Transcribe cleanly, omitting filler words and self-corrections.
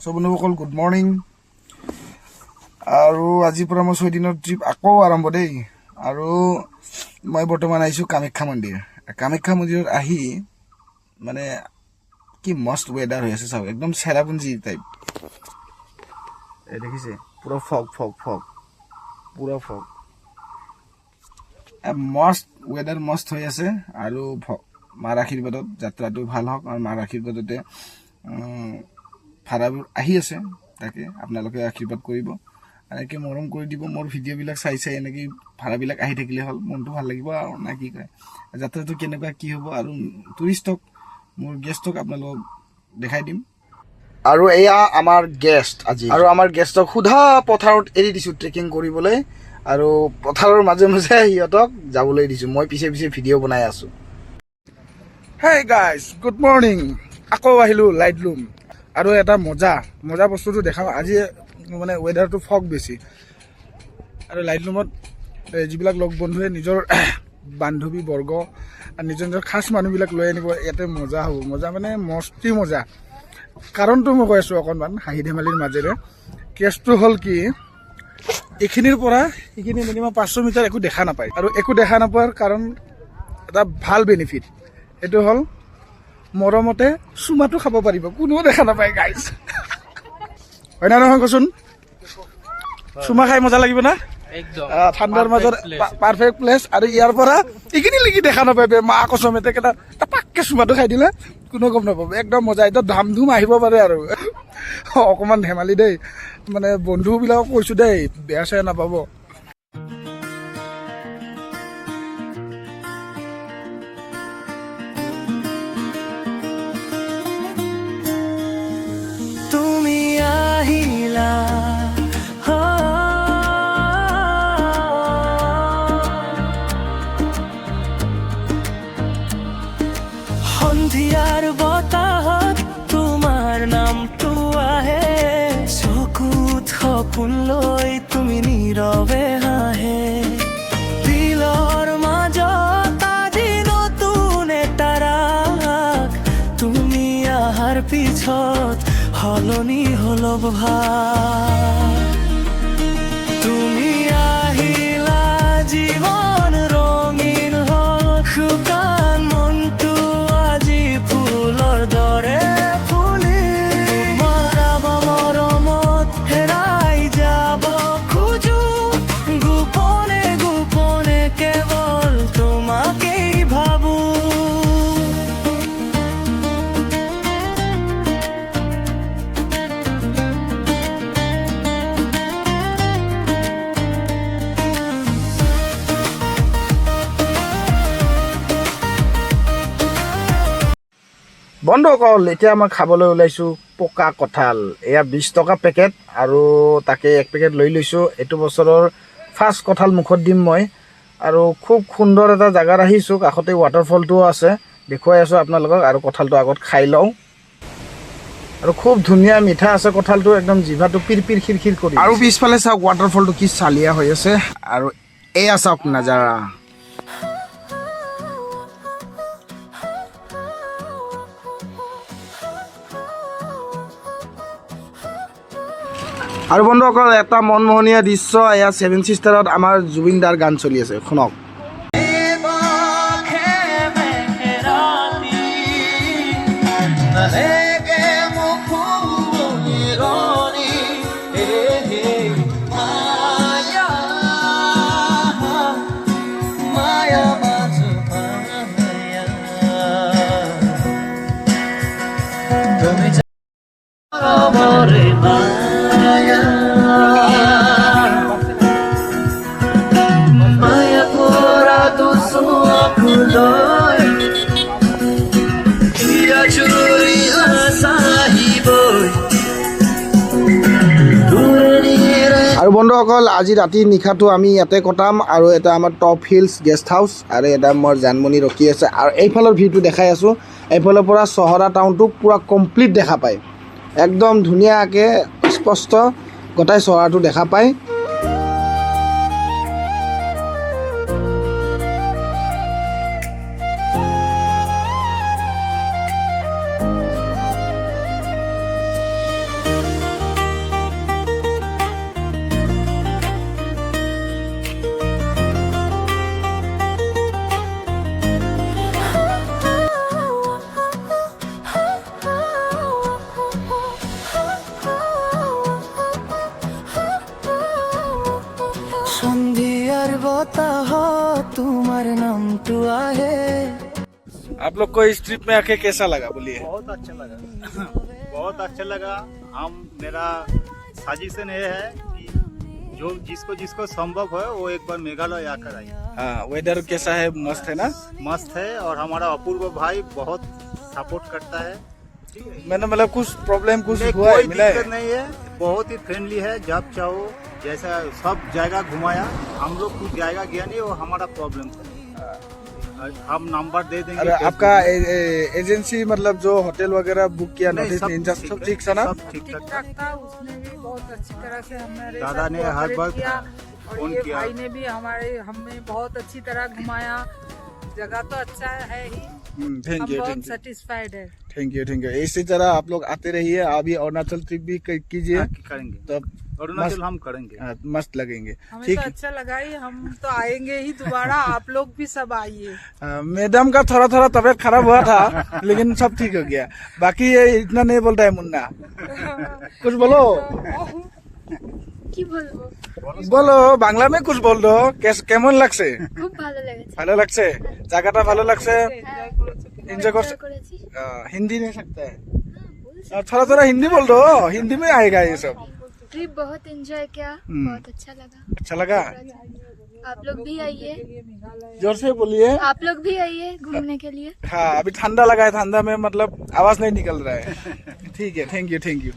So বন্ধুসকল good morning. আৰু আজিৰ পৰা মই 6 দিনৰ ট্ৰিপ আকৌ আৰম্ভ দেই। আৰু মই বৰ্তমান আহিছোঁ কামাখ্যা মন্দিৰ। কামাখ্যা মন্দিৰত আহি মানে কি মস্ত ৱেডাৰ হৈ আছে চাওক, একদম চেৰাপুঞ্জী টাইপ। এই দেখিছে পুৰা ফগ ফগ ফগ, পুৰা ফগ, মস্ত ৱেডাৰ মস্ত হৈ আছে। আৰু মাৰ আশীৰ্বাদত যাত্ৰাটো ভাল হওক, আৰু মাৰ আশীৰ্বাদতে ভাড়াবোৰ আহি আছে। তাকে আপোনালোকে আশীৰ্বাদ কৰিব, এনেকৈ মৰম কৰি দিব। মোৰ ভিডিঅ'বিলাক চাই এনেকৈ ভাড়াবিলাক আহি থাকিলে হ'ল, মনটো ভাল লাগিব আৰু না কি কয়। যাত্ৰাটো কেনেকুৱা কি হ'ব আৰু টুৰিষ্টক মোৰ গেষ্টক আপোনালোকক দেখাই দিম। আৰু এয়া আমাৰ গেষ্ট আজি, আৰু আমাৰ গেষ্টক সোধা পথাৰত এৰি দিছোঁ ট্ৰেকিং কৰিবলৈ, আৰু পথাৰৰ মাজে মাজে সিহঁতক যাবলৈ দিছোঁ। মই পিছে পিছে ভিডিঅ' বনাই আছোঁ। Hey guys, good morning. আকৌ আহিলোঁ লাইটলুম, আৰু এটা মজা বস্তুটো দেখাওঁ আজি। মানে ৱেডাৰটো ফগ বেছি, আৰু লাইটলুমত যিবিলাক লগ বন্ধুৱে নিজৰ বান্ধৱী বৰ্গ আৰু নিজৰ খাচ মানুহবিলাক লৈ আনিব, ইয়াতে মজা হ'ব। মজা মানে মস্তি মজা। কাৰণটো মই কৈ আছোঁ অকণমান হাঁহি ধেমালিৰ মাজেৰে। কেছটো হ'ল কি, এইখিনিৰ পৰা এইখিনি মিনিমাম 500 মিটাৰ একো দেখা নাপায়, আৰু একো দেখা নাপোৱাৰ কাৰণ এটা ভাল বেনিফিট, সেইটো হ'ল মৰমতে চুমাটো খাব পাৰিব, কোনেও দেখা নাপায় গাইজ। হয় না নহয় কচোন? চুমা খাই মজা লাগিব না? ঠাণ্ডাৰ মাজত পাৰফেক্ট প্লেচ। আৰু ইয়াৰ পৰা এইখিনি লাগি দেখা নাপায়, মা কচম এটা পাককে চুমাটো খাই দিলে কোনো গম নাপাব। একদম মজা। এতিয়া ধাম ধুম আহিব পাৰে আৰু অকণমান ধেমালি দেই, মানে বন্ধুবিলাকক কৈছোঁ দেই, বেয়া চেয়া নাপাব। সন্ধিয়াৰ বতাহত তোমাৰ নামটো আহে, চকুত সপোন লৈ তুমি নীৰৱে হাঁহে। দিলৰ মাজত আজি নতুন এটা ৰাগ, তুমি অহাৰ পিছত সলনি হ'ল ভাৱ। তুমি আহিলা জীৱন ৰঙীন হ'ল, শুকান মনটো আজি ফুলৰ দৰে ফুলি। মৰমত হেৰাই যাব খোজো, গোপনে গোপনে কেৱল তোমাকেই ভাবো। বন্ধুসকল, এতিয়া মই খাবলৈ ওলাইছোঁ পকা কঁঠাল। এয়া 20 টকা পেকেট, আৰু তাকে 1 পেকেট লৈ লৈছোঁ। এইটো বছৰৰ ফাৰ্ষ্ট কঁঠাল মুখত দিম মই। আৰু খুব সুন্দৰ এটা জেগাত আহিছোঁ, কাষতে ৱাটাৰফলটোও আছে, দেখুৱাই আছোঁ আপোনালোকক। আৰু কঁঠালটো আগত খাই লওঁ। আৰু খুব ধুনীয়া মিঠা আছে কঁঠালটো, একদম জিভাটো পিৰপিৰ খিৰখিৰ কৰি। আৰু পিছফালে চাওক ৱাটাৰফলটো কি চালিয়া হৈ আছে, আৰু এয়া চাওক নাজাৰা। আৰু বন্ধুসকল, এটা মনমোহনীয়া দৃশ্য, এয়া 7 ছিষ্টাৰত আমাৰ জুবিন দাৰ গান চলি আছে, শুনক। আৰু বন্ধুসকল, আজি ৰাতি নিশাটো আমি ইয়াতে কটাম। আৰু এটা আমাৰ টপ হিলছ গেষ্ট হাউচ, আৰু এটা মোৰ জানমণি ৰখি আছে। আৰু এইফালৰ ভিউটো দেখাই আছোঁ, এইফালৰ পৰা চহৰা টাউনটো পূৰা কমপ্লিট দেখা পায়, একদম ধুনীয়াকৈ স্পষ্ট গোটাই চহৰাটো দেখা পায়। বতাহত তোমাৰ নামটো আহে। आप लोग को इस ट्रिप में आके कैसा लगा बोलिए? बहुत अच्छा लगा बहुत अच्छा लगा। मेरा सजेशन ये है कि जो जिसको जिसको संभव है वो एक बार मेघालय आकर आए। हाँ, वेदर कैसा है? मस्त है ना? मस्त है और हमारा अपूर्व भाई बहुत सपोर्ट करता है। ठीक है, मैंने मतलब कुछ प्रॉब्लम कुछ नहीं, हुआ है कोई मिला दिक्कत है? नहीं है, बहुत ही फ्रेंडली है। जब चाहो जैसा सब जगह घुमाया, हम लोग कुछ जगह गया नहीं, वो हमारा प्रॉब्लम था। हम नंबर दे देंगे। अरे आपका एजेंसी मतलब जो होटल वगैरह बुक किया नहीं, नॉर्थ सब ईस्ट इंडिया सब ठीक था ना? सब ठीक ठीक ठाक ठाक था। उसने भी बहुत अच्छी तरह से हमारे दादा साथ ने हर cooperate वक्त किया और फोन ये किया। भाई ने भी हमें बहुत अच्छी तरह घुमाया। जगह तो अच्छा है ही, थैंक हम यू बहुत थैंक यू सेटिस्फाइड है। Thank you. इसी तरह आप लोग आते रहिए। अभी अरुणाचल ट्रिप भी कीजिए हाँ, करेंगे तब अरुणाचल हम करेंगे। मस्त लगेंगे। हमें ठीक तो अच्छा लगा ही, हम तो आएंगे ही दोबारा। आप लोग भी सब आइए। मैडम का थोड़ा थोड़ा तबीयत खराब हुआ था लेकिन सब ठीक हो गया। बाकी ये इतना नहीं बोलता है मुन्ना। कुछ बोलो কি বলবো, বলো বাংলা में कुछ बोल दो। কেমন লাগছে? খুব ভালো লেগেছে। ভালো লাগছে? জায়গাটা ভালো লাগছে? एंजॉय कर এনজয় করেছি। हिंदी नहीं सकता है? थोड़ा थोड़ा हिंदी बोल दो, हिंदी में आएगा ये सब। ट्रिप बहुत एंजॉय किया, बहुत अच्छा लगा। अच्छा लगा? आप लोग भी आइए, जोर से बोलिए। आप लोग भी आइए घूमने के लिए। हाँ, अभी ठंडा लगा है, ठंडा में मतलब आवाज नहीं निकल रहा है। ठीक है, थैंक यू।